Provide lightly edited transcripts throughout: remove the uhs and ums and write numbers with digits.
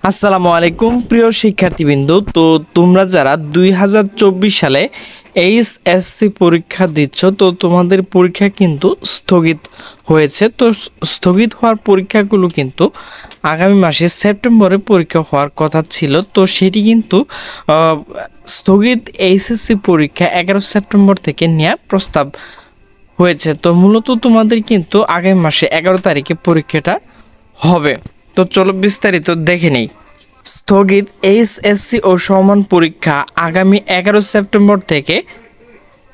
আসসালামু আলাইকুম প্রিয় শিক্ষার্থীবৃন্দ। তো তোমরা যারা 2024 সালে এইচএসসি পরীক্ষা দিচ্ছ, তো তোমাদের পরীক্ষা কিন্তু স্থগিত হয়েছে। তো স্থগিত হওয়ার পরীক্ষাগুলো কিন্তু আগামী মাসে সেপ্টেম্বরে পরীক্ষা হওয়ার কথা ছিল। তো সেটি কিন্তু স্থগিত এইচএসসি পরীক্ষা 11 সেপ্টেম্বর থেকে নেওয়ার প্রস্তাব হয়েছে। তো মূলত তোমাদের কিন্তু আগামী মাসে 11 তারিখে পরীক্ষাটা হবে। তো চলো বিস্তারিত দেখে নেই। স্থগিত এইচএসসি ও সমান পরীক্ষা আগামী 11 সেপ্টেম্বর থেকে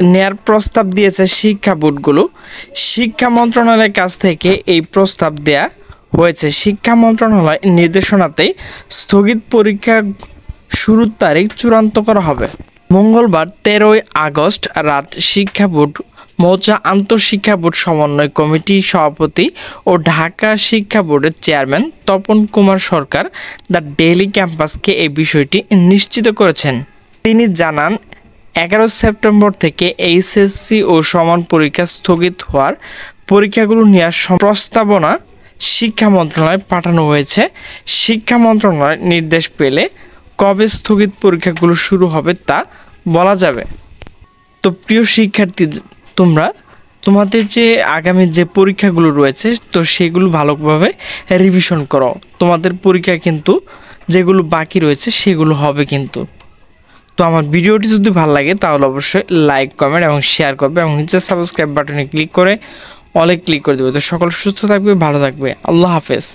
নেয়ার প্রস্তাব দিয়েছে শিক্ষা বোর্ডগুলো। শিক্ষা মন্ত্রণালয়ের কাছ থেকে এই প্রস্তাব দেয়া হয়েছে। শিক্ষা মন্ত্রণালয় নির্দেশনাতেই স্থগিত পরীক্ষা শুরুর তারিখ চূড়ান্ত করা হবে। মঙ্গলবার 13 আগস্ট রাত শিক্ষা বোর্ড মৌজা আন্তঃশিক্ষা বোর্ড সমন্বয় কমিটির সভাপতি ও ঢাকা শিক্ষা বোর্ডের chairman Tapan Kumar Sarkar the daily ক্যাম্পাসকে এই বিষয়টি নিশ্চিত করেছেন। তিনি জানান, 11 সেপ্টেম্বর থেকে এইচএসসি ও সমান পরীক্ষা স্থগিত হওয়ার পরীক্ষাগুলো নেওয়ার প্রস্তাবনা শিক্ষা মন্ত্রণালয়ে পাঠানো হয়েছে। শিক্ষা মন্ত্রণালয় নির্দেশ পেলে কবে স্থগিত পরীক্ষাগুলো শুরু হবে তা বলা যাবে। তো প্রিয় শিক্ষার্থী, তোমাদের যে আগামী যে পরীক্ষাগুলো রয়েছে, তো সেগুলো ভালোভাবে রিভিশন করো। তোমাদের পরীক্ষা কিন্তু যেগুলো বাকি রয়েছে সেগুলো হবে কিন্তু। তো আমার ভিডিওটি যদি ভালো লাগে তাহলে অবশ্যই লাইক, কমেন্ট এবং শেয়ার করবে এবং নিচে সাবস্ক্রাইব বাটনে ক্লিক করে অলে ক্লিক করে দেবে। তো সকল সুস্থ থাকবে, ভালো থাকবে। আল্লাহ হাফেজ।